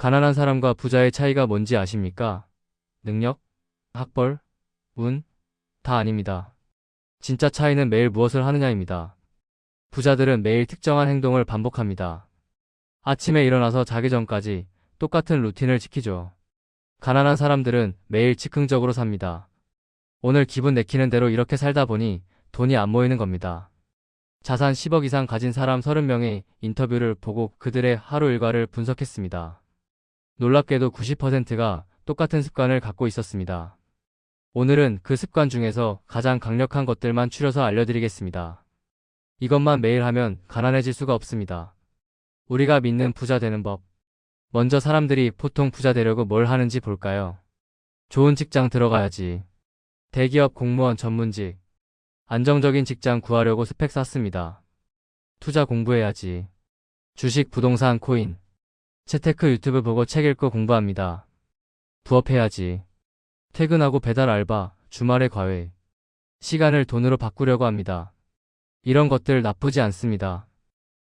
가난한 사람과 부자의 차이가 뭔지 아십니까? 능력, 학벌, 운, 다 아닙니다. 진짜 차이는 매일 무엇을 하느냐입니다. 부자들은 매일 특정한 행동을 반복합니다. 아침에 일어나서 자기 전까지 똑같은 루틴을 지키죠. 가난한 사람들은 매일 즉흥적으로 삽니다. 오늘 기분 내키는 대로 이렇게 살다 보니 돈이 안 모이는 겁니다. 자산 10억 이상 가진 사람 30명의 인터뷰를 보고 그들의 하루 일과를 분석했습니다. 놀랍게도 90%가 똑같은 습관을 갖고 있었습니다. 오늘은 그 습관 중에서 가장 강력한 것들만 추려서 알려드리겠습니다. 이것만 매일 하면 가난해질 수가 없습니다. 우리가 믿는 부자 되는 법. 먼저 사람들이 보통 부자 되려고 뭘 하는지 볼까요? 좋은 직장 들어가야지. 대기업 공무원 전문직. 안정적인 직장 구하려고 스펙 쌓습니다. 투자 공부해야지. 주식, 부동산, 코인. 재테크 유튜브 보고 책 읽고 공부합니다. 부업해야지. 퇴근하고 배달 알바, 주말에 과외. 시간을 돈으로 바꾸려고 합니다. 이런 것들 나쁘지 않습니다.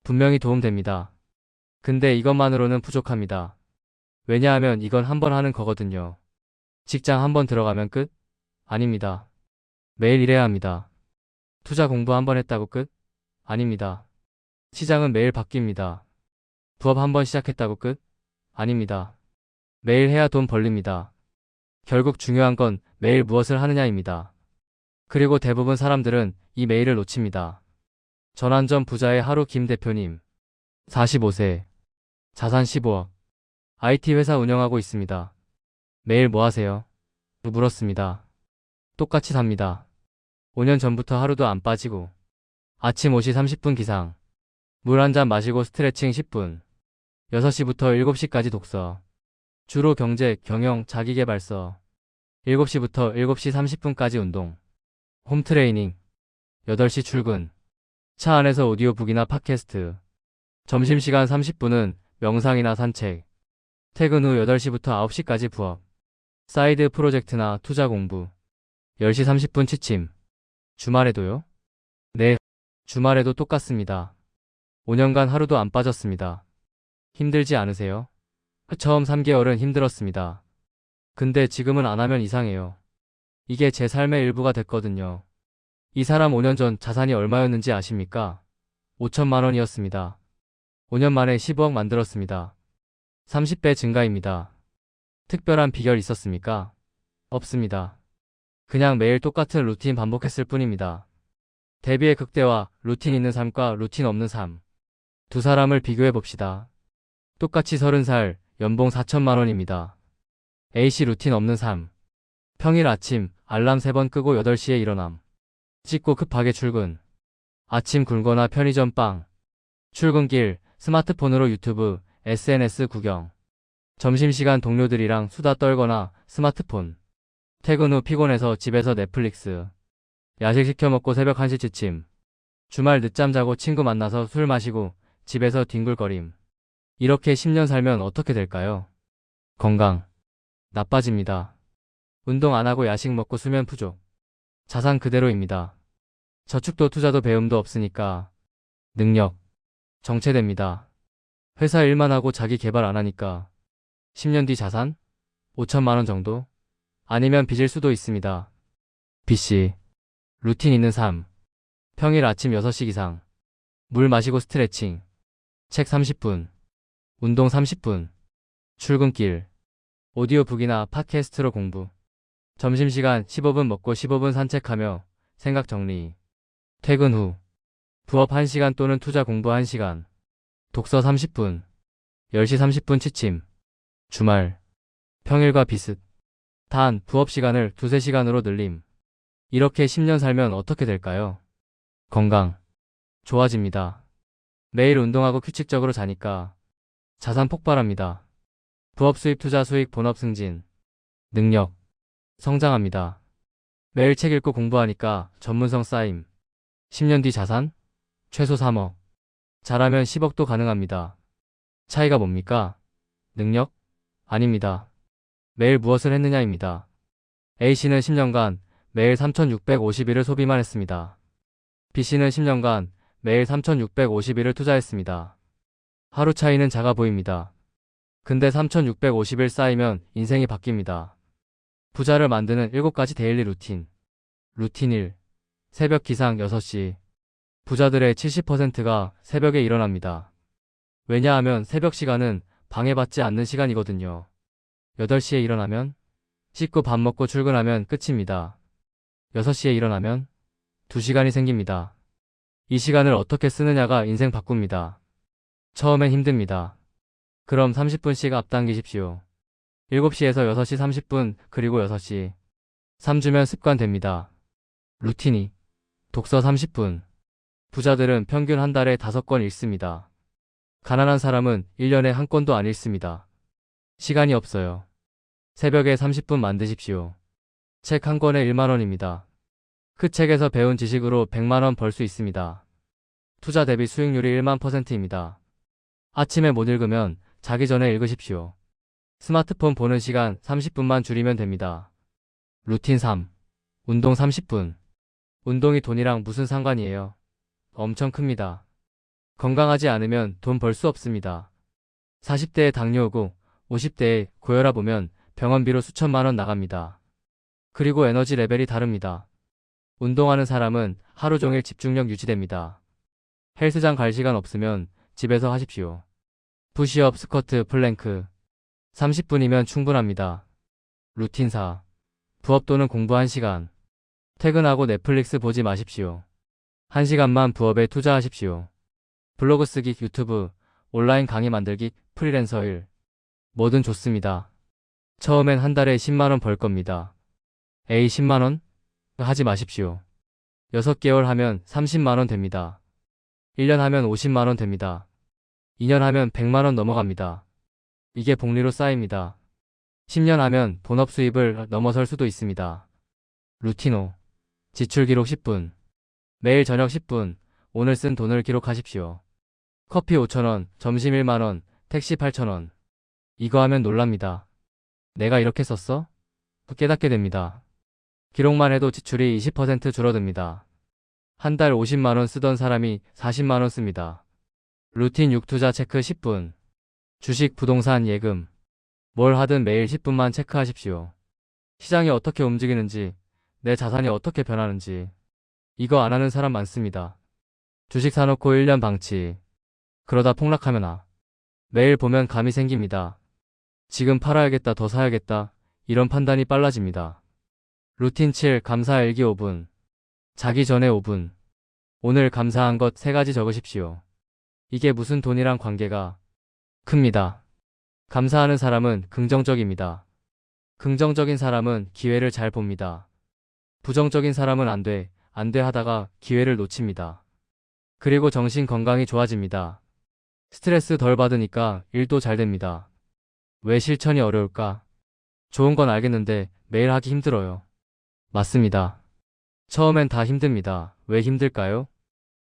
분명히 도움됩니다. 근데 이것만으로는 부족합니다. 왜냐하면 이건 한 번 하는 거거든요. 직장 한 번 들어가면 끝? 아닙니다. 매일 일해야 합니다. 투자 공부 한 번 했다고 끝? 아닙니다. 시장은 매일 바뀝니다. 부업 한 번 시작했다고 끝? 아닙니다. 매일 해야 돈 벌립니다. 결국 중요한 건 매일 무엇을 하느냐입니다. 그리고 대부분 사람들은 이 매일을 놓칩니다. 전환점 부자의 하루 김 대표님. 45세. 자산 15억. IT 회사 운영하고 있습니다. 매일 뭐 하세요? 물었습니다. 똑같이 삽니다. 5년 전부터 하루도 안 빠지고. 아침 5시 30분 기상. 물 한 잔 마시고 스트레칭 10분. 6시부터 7시까지 독서. 주로 경제, 경영, 자기계발서. 7시부터 7시 30분까지 운동. 홈트레이닝. 8시 출근. 차 안에서 오디오북이나 팟캐스트. 점심시간 30분은 명상이나 산책. 퇴근 후 8시부터 9시까지 부업. 사이드 프로젝트나 투자 공부. 10시 30분 취침. 주말에도요? 네, 주말에도 똑같습니다. 5년간 하루도 안 빠졌습니다. 힘들지 않으세요? 처음 3개월은 힘들었습니다. 근데 지금은 안 하면 이상해요. 이게 제 삶의 일부가 됐거든요. 이 사람 5년 전 자산이 얼마였는지 아십니까? 5천만 원이었습니다. 5년 만에 15억 만들었습니다. 30배 증가입니다. 특별한 비결 있었습니까? 없습니다. 그냥 매일 똑같은 루틴 반복했을 뿐입니다. 대비의 극대화, 루틴 있는 삶과 루틴 없는 삶. 두 사람을 비교해 봅시다. 똑같이 30살, 연봉 4천만 원입니다. A씨 루틴 없는 삶. 평일 아침 알람 3번 끄고 8시에 일어남. 씻고 급하게 출근. 아침 굴거나 편의점 빵. 출근길 스마트폰으로 유튜브, SNS 구경. 점심시간 동료들이랑 수다 떨거나 스마트폰. 퇴근 후 피곤해서 집에서 넷플릭스. 야식 시켜 먹고 새벽 1시 취침. 주말 늦잠 자고 친구 만나서 술 마시고 집에서 뒹굴거림. 이렇게 10년 살면 어떻게 될까요? 건강 나빠집니다. 운동 안 하고 야식 먹고 수면 부족. 자산 그대로입니다. 저축도 투자도 배움도 없으니까. 능력 정체됩니다. 회사 일만 하고 자기 개발 안 하니까. 10년 뒤 자산? 5천만 원 정도? 아니면 빚일 수도 있습니다. B씨 루틴 있는 삶. 평일 아침 6시 기상. 물 마시고 스트레칭. 책 30분. 운동 30분. 출근길. 오디오북이나 팟캐스트로 공부. 점심시간 15분 먹고 15분 산책하며 생각 정리. 퇴근 후. 부업 1시간 또는 투자 공부 1시간. 독서 30분. 10시 30분 취침. 주말. 평일과 비슷. 단 부업 시간을 2~3시간으로 늘림. 이렇게 10년 살면 어떻게 될까요? 건강 좋아집니다. 매일 운동하고 규칙적으로 자니까. 자산 폭발합니다. 부업 수입 투자 수익 본업 승진. 능력 성장합니다. 매일 책 읽고 공부하니까 전문성 쌓임. 10년 뒤 자산? 최소 3억. 잘하면 10억도 가능합니다. 차이가 뭡니까? 능력? 아닙니다. 매일 무엇을 했느냐입니다. A씨는 10년간 매일 3,650일을 소비만 했습니다. B씨는 10년간 매일 3,650일을 투자했습니다. 하루 차이는 작아 보입니다. 근데 3650일 쌓이면 인생이 바뀝니다. 부자를 만드는 7가지 데일리 루틴. 루틴 1. 새벽 기상 6시. 부자들의 70%가 새벽에 일어납니다. 왜냐하면 새벽 시간은 방해받지 않는 시간이거든요. 8시에 일어나면 씻고 밥 먹고 출근하면 끝입니다. 6시에 일어나면 2시간이 생깁니다. 이 시간을 어떻게 쓰느냐가 인생 바꿉니다. 처음엔 힘듭니다. 그럼 30분씩 앞당기십시오. 7시에서 6시 30분 그리고 6시. 3주면 습관 됩니다. 루틴 2. 독서 30분. 부자들은 평균 한 달에 5권 읽습니다. 가난한 사람은 1년에 한 권도 안 읽습니다. 시간이 없어요. 새벽에 30분 만드십시오. 책 한 권에 1만 원입니다. 그 책에서 배운 지식으로 100만 원 벌 수 있습니다. 투자 대비 수익률이 1만 %입니다. 아침에 못 읽으면 자기 전에 읽으십시오. 스마트폰 보는 시간 30분만 줄이면 됩니다. 루틴 3. 운동 30분. 운동이 돈이랑 무슨 상관이에요? 엄청 큽니다. 건강하지 않으면 돈 벌 수 없습니다. 40대에 당뇨 오고 50대에 고혈압 오면 병원비로 수천만 원 나갑니다. 그리고 에너지 레벨이 다릅니다. 운동하는 사람은 하루 종일 집중력 유지됩니다. 헬스장 갈 시간 없으면 집에서 하십시오. 푸시업, 스쿼트, 플랭크. 30분이면 충분합니다. 루틴 4. 부업 또는 공부 1시간. 퇴근하고 넷플릭스 보지 마십시오. 1시간만 부업에 투자하십시오. 블로그 쓰기, 유튜브, 온라인 강의 만들기, 프리랜서 일. 뭐든 좋습니다. 처음엔 한 달에 10만 원 벌 겁니다. 에이 10만 원? 하지 마십시오. 6개월 하면 30만 원 됩니다. 1년 하면 50만 원 됩니다. 2년 하면 100만 원 넘어갑니다. 이게 복리로 쌓입니다. 10년 하면 본업 수입을 넘어설 수도 있습니다. 루틴 5. 지출 기록 10분. 매일 저녁 10분, 오늘 쓴 돈을 기록하십시오. 커피 5,000원, 점심 1만 원, 택시 8,000원. 이거 하면 놀랍니다. 내가 이렇게 썼어? 깨닫게 됩니다. 기록만 해도 지출이 20% 줄어듭니다. 한 달 50만 원 쓰던 사람이 40만 원 씁니다. 루틴 6. 투자 체크 10분. 주식, 부동산, 예금. 뭘 하든 매일 10분만 체크하십시오. 시장이 어떻게 움직이는지, 내 자산이 어떻게 변하는지. 이거 안 하는 사람 많습니다. 주식 사놓고 1년 방치. 그러다 폭락하면 매일 보면 감이 생깁니다. 지금 팔아야겠다, 더 사야겠다. 이런 판단이 빨라집니다. 루틴 7. 감사 일기 5분. 자기 전에 5분. 오늘 감사한 것 3가지 적으십시오. 이게 무슨 돈이랑 관계가 큽니다. 감사하는 사람은 긍정적입니다. 긍정적인 사람은 기회를 잘 봅니다. 부정적인 사람은 안 돼 하다가 기회를 놓칩니다. 그리고 정신 건강이 좋아집니다. 스트레스 덜 받으니까 일도 잘 됩니다. 왜 실천이 어려울까? 좋은 건 알겠는데 매일 하기 힘들어요. 맞습니다. 처음엔 다 힘듭니다. 왜 힘들까요?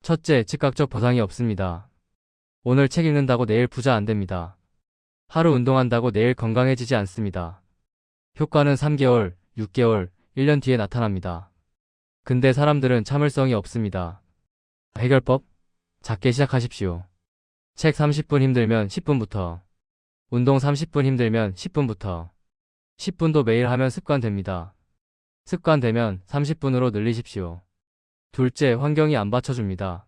첫째, 즉각적 보상이 없습니다. 오늘 책 읽는다고 내일 부자 안 됩니다. 하루 운동한다고 내일 건강해지지 않습니다. 효과는 3개월, 6개월, 1년 뒤에 나타납니다. 근데 사람들은 참을성이 없습니다. 해결법? 작게 시작하십시오. 책 30분 힘들면 10분부터. 운동 30분 힘들면 10분부터. 10분도 매일 하면 습관 됩니다. 습관 되면 30분으로 늘리십시오. 둘째, 환경이 안 받쳐줍니다.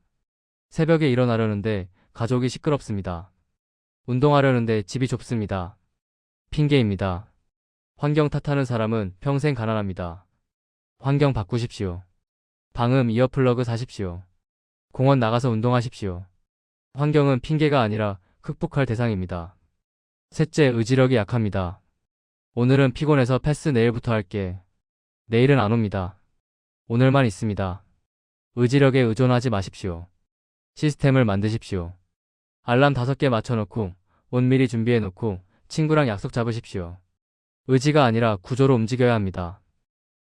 새벽에 일어나려는데 가족이 시끄럽습니다. 운동하려는데 집이 좁습니다. 핑계입니다. 환경 탓하는 사람은 평생 가난합니다. 환경 바꾸십시오. 방음 이어플러그 사십시오. 공원 나가서 운동하십시오. 환경은 핑계가 아니라 극복할 대상입니다. 셋째, 의지력이 약합니다. 오늘은 피곤해서 패스, 내일부터 할게. 내일은 안 옵니다. 오늘만 있습니다. 의지력에 의존하지 마십시오. 시스템을 만드십시오. 알람 5개 맞춰놓고 옷 미리 준비해놓고 친구랑 약속 잡으십시오. 의지가 아니라 구조로 움직여야 합니다.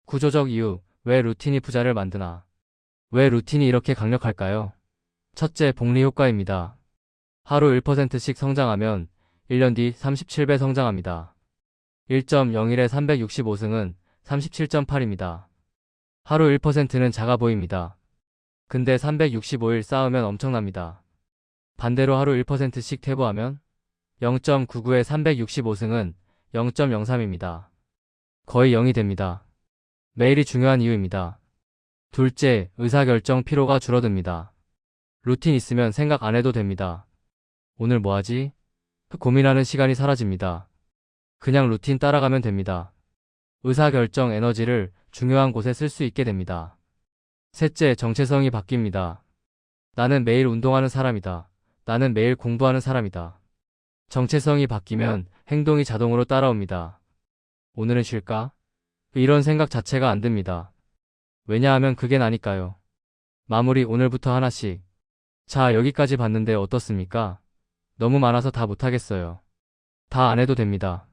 구조적 이유, 왜 루틴이 부자를 만드나? 왜 루틴이 이렇게 강력할까요? 첫째, 복리 효과입니다. 하루 1%씩 성장하면 1년 뒤 37배 성장합니다. 1.01에 365승은 37.8입니다. 하루 1%는 작아 보입니다. 근데 365일 쌓으면 엄청납니다. 반대로 하루 1%씩 퇴보하면 0.99에 365승은 0.03입니다. 거의 0이 됩니다. 매일이 중요한 이유입니다. 둘째, 의사결정 피로가 줄어듭니다. 루틴 있으면 생각 안 해도 됩니다. 오늘 뭐 하지? 고민하는 시간이 사라집니다. 그냥 루틴 따라가면 됩니다. 의사결정 에너지를 중요한 곳에 쓸 수 있게 됩니다. 셋째, 정체성이 바뀝니다. 나는 매일 운동하는 사람이다. 나는 매일 공부하는 사람이다. 정체성이 바뀌면 행동이 자동으로 따라옵니다. 오늘은 쉴까? 이런 생각 자체가 안 듭니다. 왜냐하면 그게 나니까요. 마무리 오늘부터 하나씩. 자, 여기까지 봤는데 어떻습니까? 너무 많아서 다 못하겠어요. 다 안 해도 됩니다.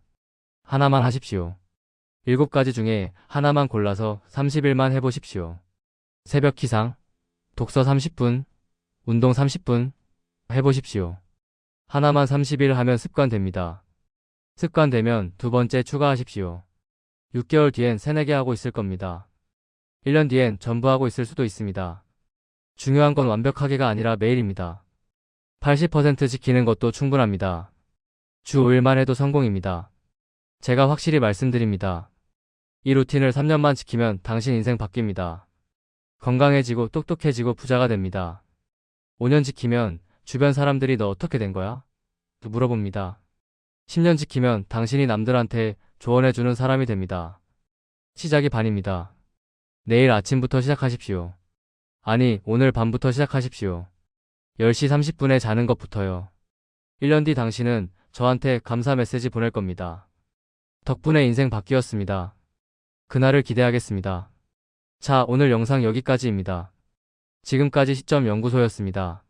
하나만 하십시오. 7가지 중에 하나만 골라서 30일만 해보십시오. 새벽 기상, 독서 30분, 운동 30분 해보십시오. 하나만 30일 하면 습관 됩니다. 습관 되면 두 번째 추가하십시오. 6개월 뒤엔 3, 4개 하고 있을 겁니다. 1년 뒤엔 전부 하고 있을 수도 있습니다. 중요한 건 완벽하게가 아니라 매일입니다. 80% 지키는 것도 충분합니다. 주 5일만 해도 성공입니다. 제가 확실히 말씀드립니다. 이 루틴을 3년만 지키면 당신 인생 바뀝니다. 건강해지고 똑똑해지고 부자가 됩니다. 5년 지키면 주변 사람들이 너 어떻게 된 거야? 또 물어봅니다. 10년 지키면 당신이 남들한테 조언해주는 사람이 됩니다. 시작이 반입니다. 내일 아침부터 시작하십시오. 아니, 오늘 밤부터 시작하십시오. 10시 30분에 자는 것부터요. 1년 뒤 당신은 저한테 감사 메시지 보낼 겁니다. 덕분에 인생 바뀌었습니다. 그날을 기대하겠습니다. 자, 오늘 영상 여기까지입니다. 지금까지 시점 연구소였습니다.